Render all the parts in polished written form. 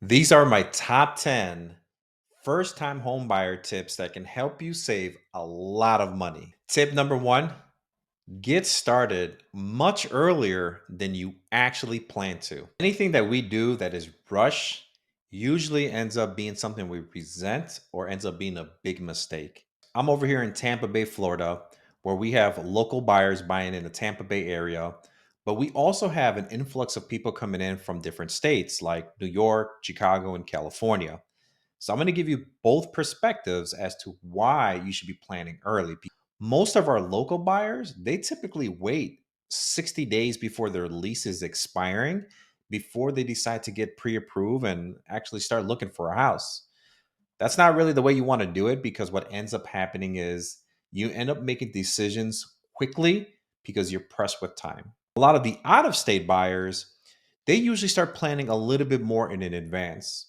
These are my top 10 first time homebuyer tips that can help you save a lot of money. Tip number one, get started much earlier than you actually plan to. Anything that we do that is rush usually ends up being something we resent or ends up being a big mistake. I'm over here in Tampa Bay, Florida, where we have local buyers buying in the Tampa Bay area, but we also have an influx of people coming in from different states like New York, Chicago, and California. So I'm going to give you both perspectives as to why you should be planning early. Most of our local buyers, they typically wait 60 days before their lease is expiring before they decide to get pre-approved and actually start looking for a house. That's not really the way you want to do it because what ends up happening is you end up making decisions quickly because you're pressed with time. A lot of the out of state buyers, they usually start planning a little bit more in advance.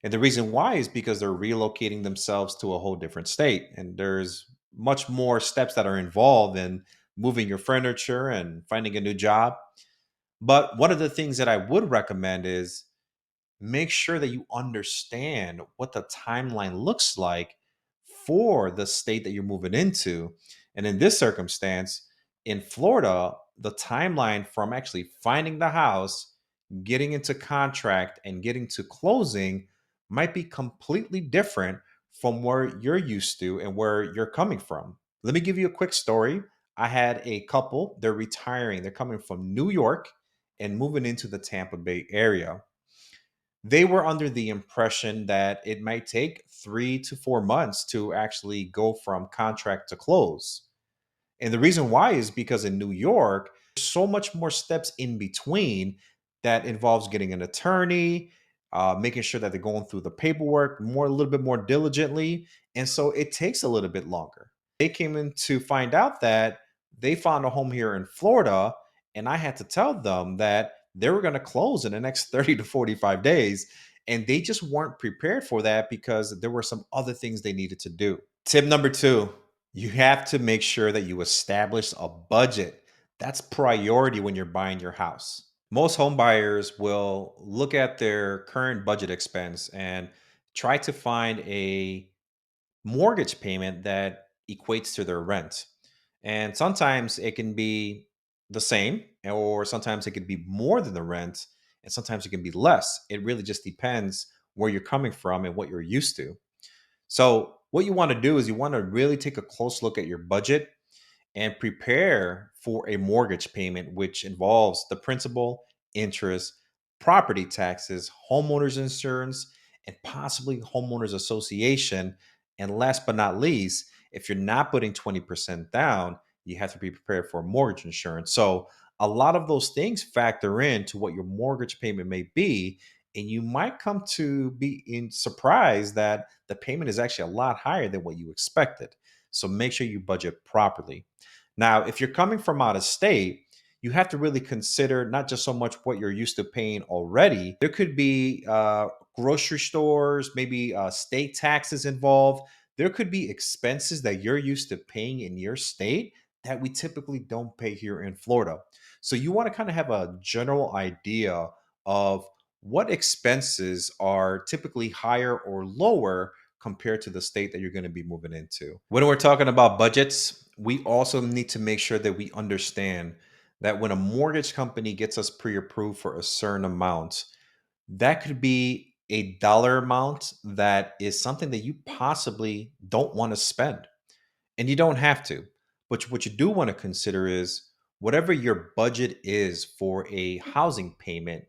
And the reason why is because they're relocating themselves to a whole different state. And there's much more steps that are involved in moving your furniture and finding a new job. But one of the things that I would recommend is make sure that you understand what the timeline looks like for the state that you're moving into. And in this circumstance, in Florida, the timeline from actually finding the house, getting into contract, and getting to closing might be completely different from where you're used to and where you're coming from. Let me give you a quick story. I had a couple, they're retiring, they're coming from New York and moving into the Tampa Bay area. They were under the impression that it might take 3 to 4 months to actually go from contract to close. And the reason why is because in New York, there's so much more steps in between that involves getting an attorney, making sure that they're going through the paperwork more, a little bit more diligently. And so it takes a little bit longer. They came in to find out that they found a home here in Florida, and I had to tell them that they were going to close in the next 30 to 45 days. And they just weren't prepared for that because there were some other things they needed to do. Tip number two, you have to make sure that you establish a budget. That's priority when you're buying your house. Most home buyers will look at their current budget expense and try to find a mortgage payment that equates to their rent. And sometimes it can be the same, or sometimes it could be more than the rent, and sometimes it can be less. It really just depends where you're coming from and what you're used to. So, what you want to do is you want to really take a close look at your budget and prepare for a mortgage payment, which involves the principal, interest, property taxes, homeowners insurance, and possibly homeowners association. And last but not least, if you're not putting 20% down, you have to be prepared for mortgage insurance. So, a lot of those things factor into what your mortgage payment may be. And you might come to be in surprised that the payment is actually a lot higher than what you expected. So make sure you budget properly. Now, if you're coming from out of state, you have to really consider not just so much what you're used to paying already. There could be grocery stores, maybe state taxes involved. There could be expenses that you're used to paying in your state that we typically don't pay here in Florida. So you want to kind of have a general idea of what expenses are typically higher or lower compared to the state that you're going to be moving into. When we're talking about budgets, we also need to make sure that we understand that when a mortgage company gets us pre approved for a certain amount, that could be a dollar amount that is something that you possibly don't want to spend. And you don't have to. But what you do want to consider is whatever your budget is for a housing payment,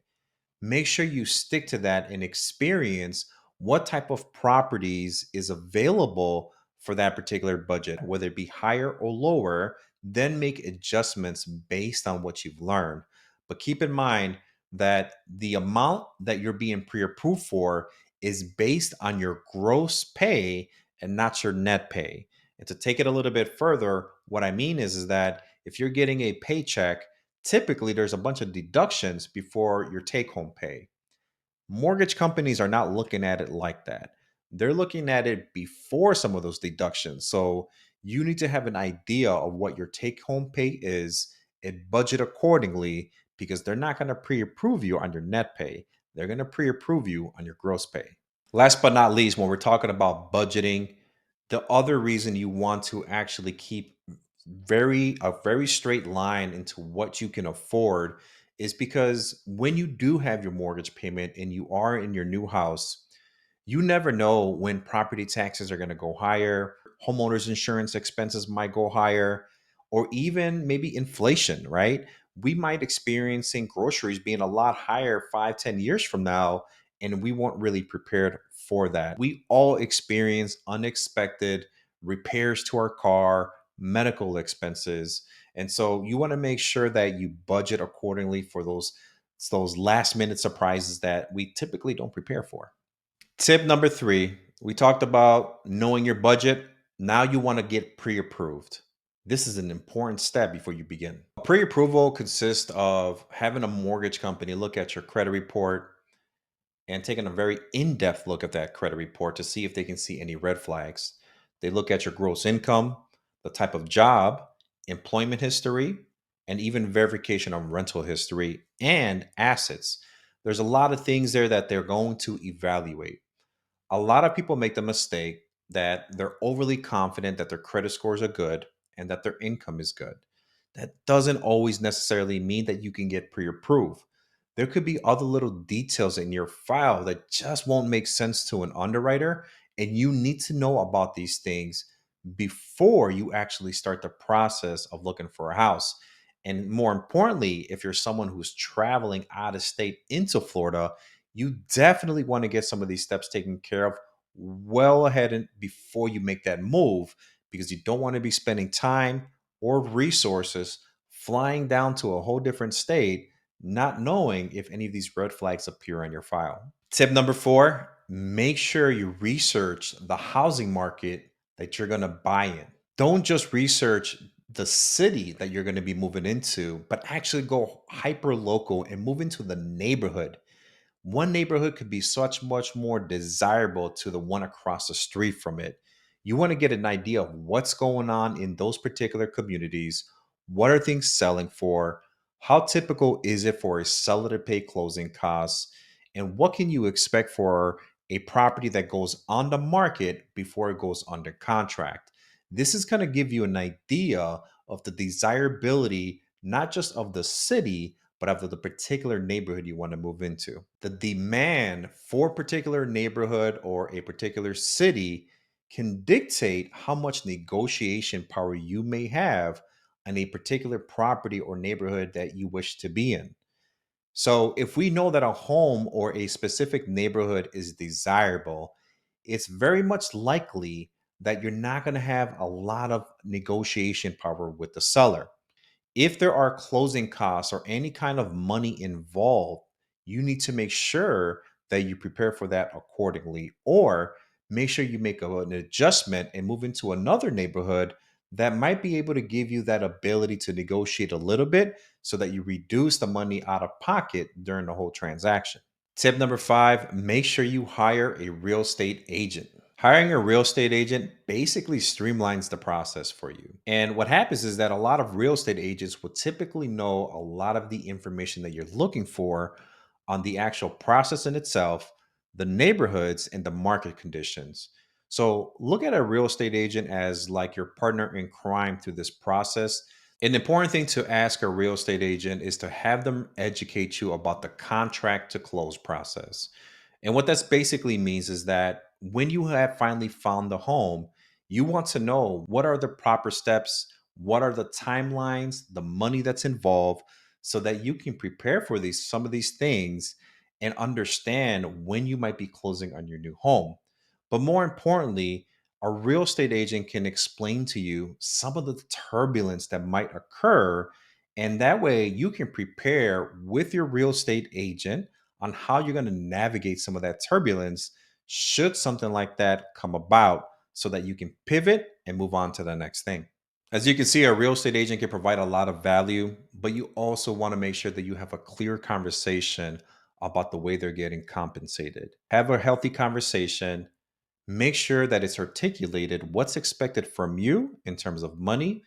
make sure you stick to that and experience what type of properties is available for that particular budget, whether it be higher or lower, then make adjustments based on what you've learned. But keep in mind that the amount that you're being pre-approved for is based on your gross pay and not your net pay. And to take it a little bit further, what I mean is that if you're getting a paycheck, typically there's a bunch of deductions before your take home pay. Mortgage companies are not looking at it like that. They're looking at it before some of those deductions. So you need to have an idea of what your take home pay is and budget accordingly because they're not going to pre approve you on your net pay. they're going to pre approve you on your gross pay. Last but not least, when we're talking about budgeting, the other reason you want to actually keep a very straight line into what you can afford is because when you do have your mortgage payment and you are in your new house, you never know when property taxes are going to go higher, homeowners insurance expenses might go higher, or even maybe inflation, right? We might experiencing groceries being a lot higher 5, 10 years from now, and we weren't really prepared for that. We all experience unexpected repairs to our car, medical expenses. And so you want to make sure that you budget accordingly for those last minute surprises that we typically don't prepare for. Tip number 3, we talked about knowing your budget. Now you want to get pre-approved. This is an important step before you begin. Pre-approval consists of having a mortgage company look at your credit report and taking a very in-depth look at that credit report to see if they can see any red flags. They look at your gross income, the type of job, employment history, and even verification of rental history and assets. There's a lot of things there that they're going to evaluate. A lot of people make the mistake that they're overly confident that their credit scores are good and that their income is good. That doesn't always necessarily mean that you can get pre approved. There could be other little details in your file that just won't make sense to an underwriter. And you need to know about these things before you actually start the process of looking for a house. And more importantly, if you're someone who's traveling out of state into Florida, you definitely want to get some of these steps taken care of well ahead and before you make that move because you don't want to be spending time or resources flying down to a whole different state not knowing if any of these red flags appear on your file. Tip number 4, make sure you research the housing market that you're going to buy in. Don't just research the city that you're going to be moving into, but actually go hyper local and move into the neighborhood. One neighborhood could be such much more desirable to the one across the street from it. You want to get an idea of what's going on in those particular communities. What are things selling for? How typical is it for a seller to pay closing costs? And what can you expect for a property that goes on the market before it goes under contract? This is going to give you an idea of the desirability, not just of the city, but of the particular neighborhood you want to move into. The demand for a particular neighborhood or a particular city can dictate how much negotiation power you may have on a particular property or neighborhood that you wish to be in. So, if we know that a home or a specific neighborhood is desirable, it's very much likely that you're not going to have a lot of negotiation power with the seller. If there are closing costs or any kind of money involved, you need to make sure that you prepare for that accordingly, or make sure you make an adjustment and move into another neighborhood that might be able to give you that ability to negotiate a little bit so that you reduce the money out of pocket during the whole transaction. Tip number 5, make sure you hire a real estate agent. Hiring a real estate agent basically streamlines the process for you. And what happens is that a lot of real estate agents will typically know a lot of the information that you're looking for on the actual process in itself, the neighborhoods, and the market conditions. So look at a real estate agent as like your partner in crime through this process. An important thing to ask a real estate agent is to have them educate you about the contract to close process. And what this basically means is that when you have finally found the home, you want to know what are the proper steps, what are the timelines, the money that's involved, so that you can prepare for these some of these things and understand when you might be closing on your new home. But more importantly, a real estate agent can explain to you some of the turbulence that might occur. And that way you can prepare with your real estate agent on how you're going to navigate some of that turbulence should something like that come about so that you can pivot and move on to the next thing. As you can see, a real estate agent can provide a lot of value, but you also want to make sure that you have a clear conversation about the way they're getting compensated. Have a healthy conversation. Make sure that it's articulated what's expected from you in terms of money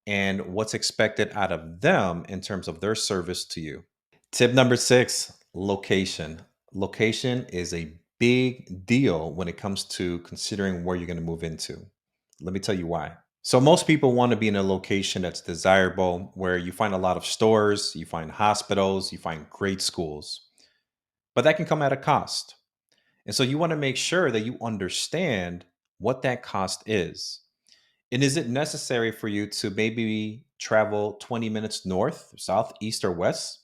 and what's expected out of them in terms of their service to you. Tip number 6, location. Location is a big deal when it comes to considering where you're going to move into. Let me tell you why. So, most people want to be in a location that's desirable, where you find a lot of stores, you find hospitals, you find great schools, but that can come at a cost. And so, you want to make sure that you understand what that cost is. And is it necessary for you to maybe travel 20 minutes north, south, east, or west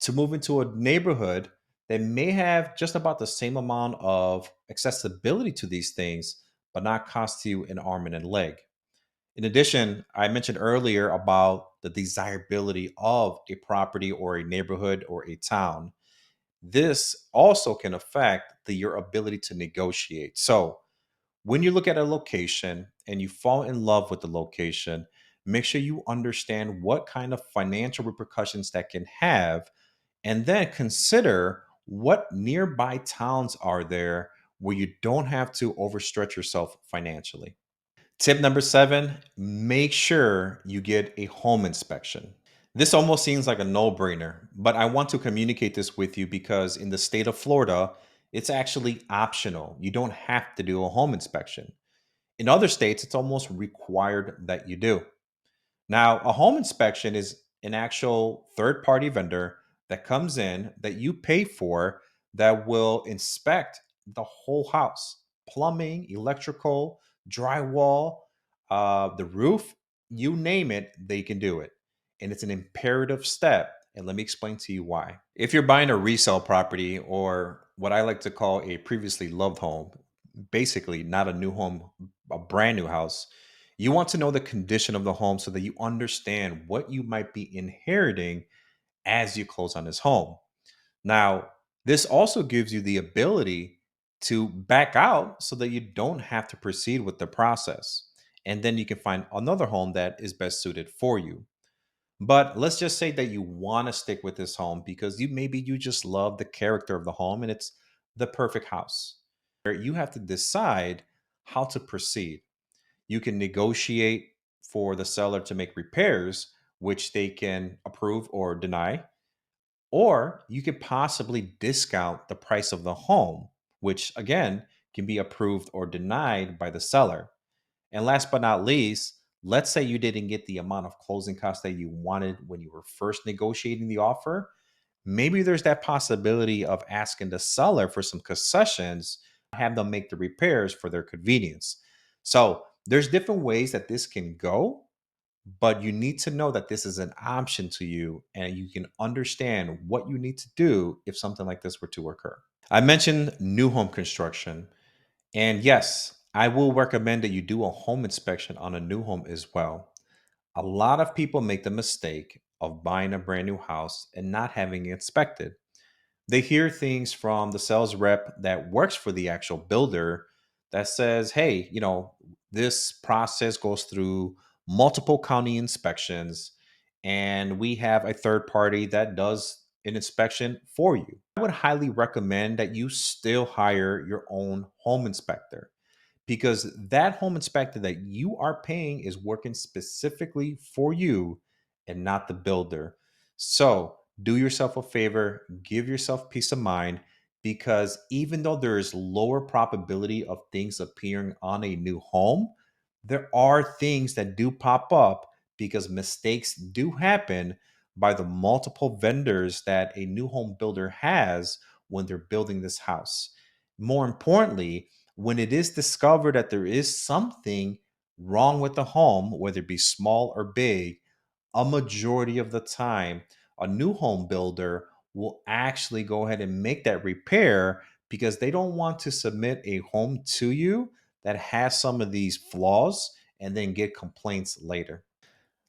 to move into a neighborhood that may have just about the same amount of accessibility to these things, but not cost you an arm and a leg? In addition, I mentioned earlier about the desirability of a property or a neighborhood or a town. This also can affect your ability to negotiate. So, when you look at a location and you fall in love with the location, make sure you understand what kind of financial repercussions that can have, and then consider what nearby towns are there where you don't have to overstretch yourself financially. Tip number 7, make sure you get a home inspection. This almost seems like a no brainer, but I want to communicate this with you because in the state of Florida, it's actually optional. You don't have to do a home inspection. In other states, it's almost required that you do. Now, a home inspection is an actual third party vendor that comes in that you pay for that will inspect the whole house: plumbing, electrical, drywall, the roof, you name it, they can do it. And it's an imperative step. And let me explain to you why. If you're buying a resale property or what I like to call a previously loved home, basically not a new home, a brand new house, you want to know the condition of the home so that you understand what you might be inheriting as you close on this home. Now, this also gives you the ability to back out so that you don't have to proceed with the process. And then you can find another home that is best suited for you. But let's just say that you want to stick with this home because you just love the character of the home and it's the perfect house. You have to decide how to proceed. You can negotiate for the seller to make repairs, which they can approve or deny, or you could possibly discount the price of the home, which again can be approved or denied by the seller. And last but not least, let's say you didn't get the amount of closing costs that you wanted when you were first negotiating the offer. Maybe there's that possibility of asking the seller for some concessions, have them make the repairs for their convenience. So there's different ways that this can go, but you need to know that this is an option to you and you can understand what you need to do if something like this were to occur. I mentioned new home construction. And yes, I will recommend that you do a home inspection on a new home as well. A lot of people make the mistake of buying a brand new house and not having it inspected. They hear things from the sales rep that works for the actual builder that says, hey, this process goes through multiple county inspections, and we have a third party that does an inspection for you. I would highly recommend that you still hire your own home inspector because that home inspector that you are paying is working specifically for you and not the builder. So do yourself a favor, give yourself peace of mind, because even though there is lower probability of things appearing on a new home, there are things that do pop up because mistakes do happen by the multiple vendors that a new home builder has when they're building this house. More importantly, when it is discovered that there is something wrong with the home, whether it be small or big, a majority of the time, a new home builder will actually go ahead and make that repair because they don't want to submit a home to you that has some of these flaws and then get complaints later.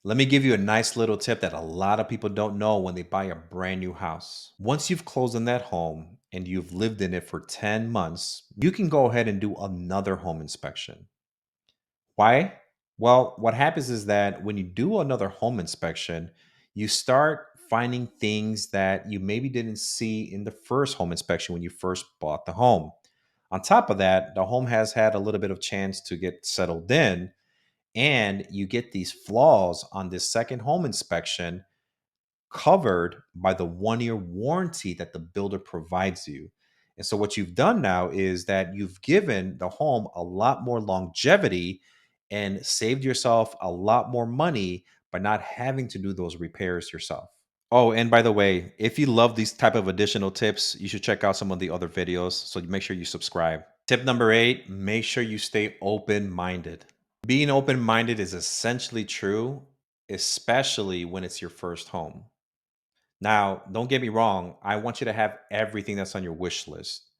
Let me give you a nice little tip that a lot of people don't know when they buy a brand new house. Once you've closed on that home and you've lived in it for 10 months, you can go ahead and do another home inspection. Why? Well, what happens is that when you do another home inspection, you start finding things that you maybe didn't see in the first home inspection when you first bought the home. On top of that, the home has had a little bit of chance to get settled in, and you get these flaws on this second home inspection covered by the 1 year warranty that the builder provides you. And so, what you've done now is that you've given the home a lot more longevity and saved yourself a lot more money by not having to do those repairs yourself. Oh, and by the way, if you love these type of additional tips, you should check out some of the other videos. So make sure you subscribe. Tip number 8, make sure you stay open-minded. Being open-minded is essentially true, especially when it's your first home. Now, don't get me wrong, I want you to have everything that's on your wish list.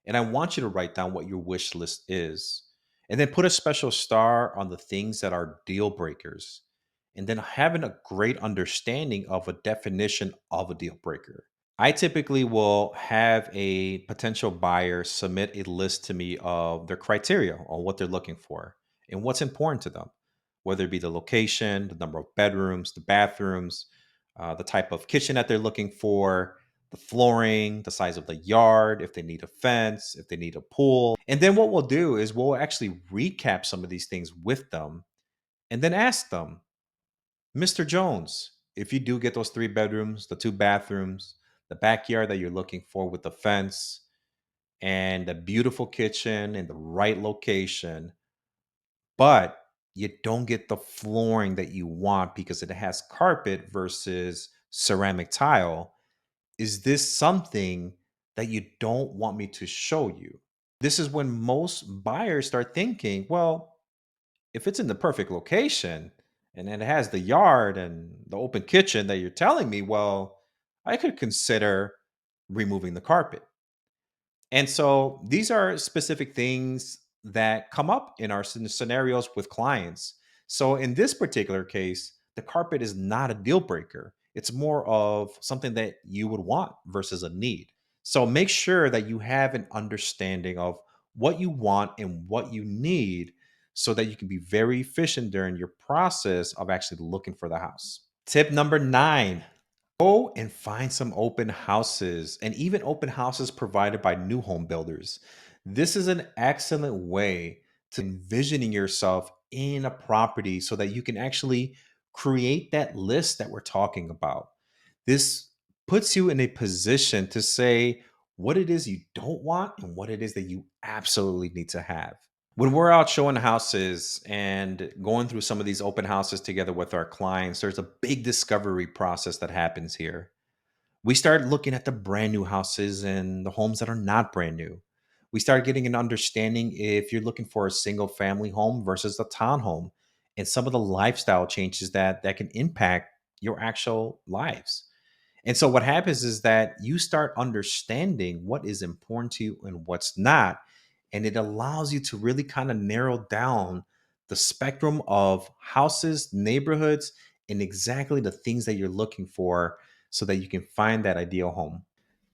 And I want you to write down what your wish list is. And then put a special star on the things that are deal breakers. And then having a great understanding of a definition of a deal breaker. I typically will have a potential buyer submit a list to me of their criteria on what they're looking for and what's important to them, whether it be the location, the number of bedrooms, the bathrooms, the type of kitchen that they're looking for, the flooring, the size of the yard, if they need a fence, if they need a pool. And then what we'll do is we'll actually recap some of these things with them and then ask them, Mr. Jones, if you do get those 3 bedrooms, the 2 bathrooms, the backyard that you're looking for with the fence, and the beautiful kitchen in the right location, but you don't get the flooring that you want because it has carpet versus ceramic tile, is this something that you don't want me to show you? This is when most buyers start thinking, well, if it's in the perfect location and it has the yard and the open kitchen that you're telling me, well, I could consider removing the carpet. And so these are specific things that come up in our scenarios with clients. So in this particular case, the carpet is not a deal breaker. It's more of something that you would want versus a need. So make sure that you have an understanding of what you want and what you need so that you can be very efficient during your process of actually looking for the house. Tip number 9, go and find some open houses and even open houses provided by new home builders. This is an excellent way to envisioning yourself in a property so that you can actually create that list that we're talking about. This puts you in a position to say what it is you don't want and what it is that you absolutely need to have. When we're out showing houses and going through some of these open houses together with our clients, there's a big discovery process that happens here. We start looking at the brand new houses and the homes that are not brand new. We start getting an understanding if you're looking for a single family home versus a townhome and some of the lifestyle changes that can impact your actual lives. And so what happens is that you start understanding what is important to you and what's not. And it allows you to really kind of narrow down the spectrum of houses, neighborhoods, and exactly the things that you're looking for so that you can find that ideal home.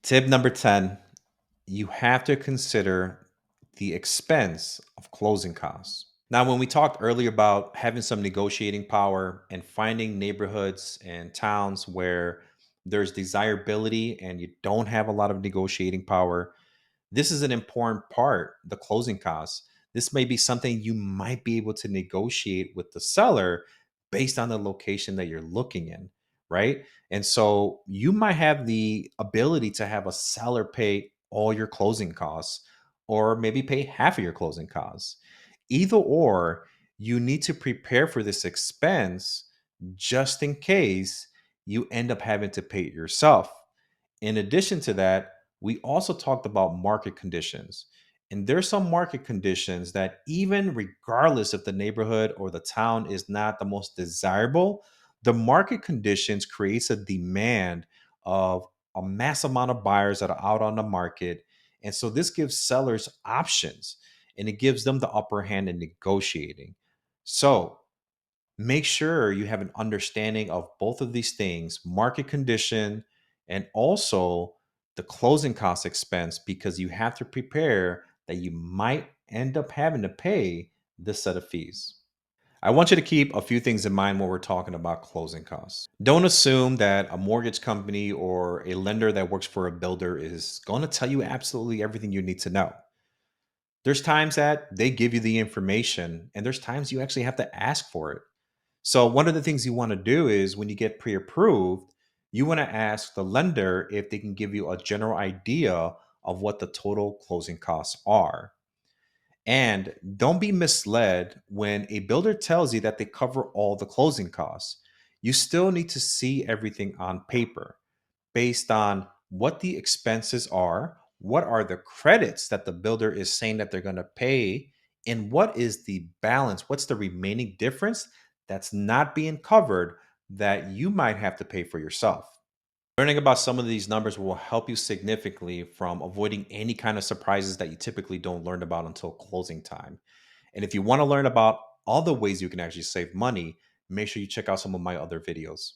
Tip number 10, you have to consider the expense of closing costs. Now, when we talked earlier about having some negotiating power and finding neighborhoods and towns where there's desirability and you don't have a lot of negotiating power, this is an important part, the closing costs. This may be something you might be able to negotiate with the seller based on the location that you're looking in, right? And so you might have the ability to have a seller pay all your closing costs or maybe pay half of your closing costs. Either or, you need to prepare for this expense just in case you end up having to pay it yourself. In addition to that, we also talked about market conditions. And there's some market conditions that, even regardless if the neighborhood or the town is not the most desirable, the market conditions creates a demand of a mass amount of buyers that are out on the market. And so this gives sellers options and it gives them the upper hand in negotiating. So make sure you have an understanding of both of these things, market condition and also the closing cost expense, because you have to prepare that you might end up having to pay this set of fees. I want you to keep a few things in mind when we're talking about closing costs. Don't assume that a mortgage company or a lender that works for a builder is going to tell you absolutely everything you need to know. There's times that they give you the information, and there's times you actually have to ask for it. So one of the things you want to do is when you get pre-approved, you want to ask the lender if they can give you a general idea of what the total closing costs are. And don't be misled when a builder tells you that they cover all the closing costs. You still need to see everything on paper based on what the expenses are, what are the credits that the builder is saying that they're going to pay, and what is the balance? What's the remaining difference that's not being covered that you might have to pay for yourself? Learning about some of these numbers will help you significantly from avoiding any kind of surprises that you typically don't learn about until closing time. And if you want to learn about all the ways you can actually save money, make sure you check out some of my other videos.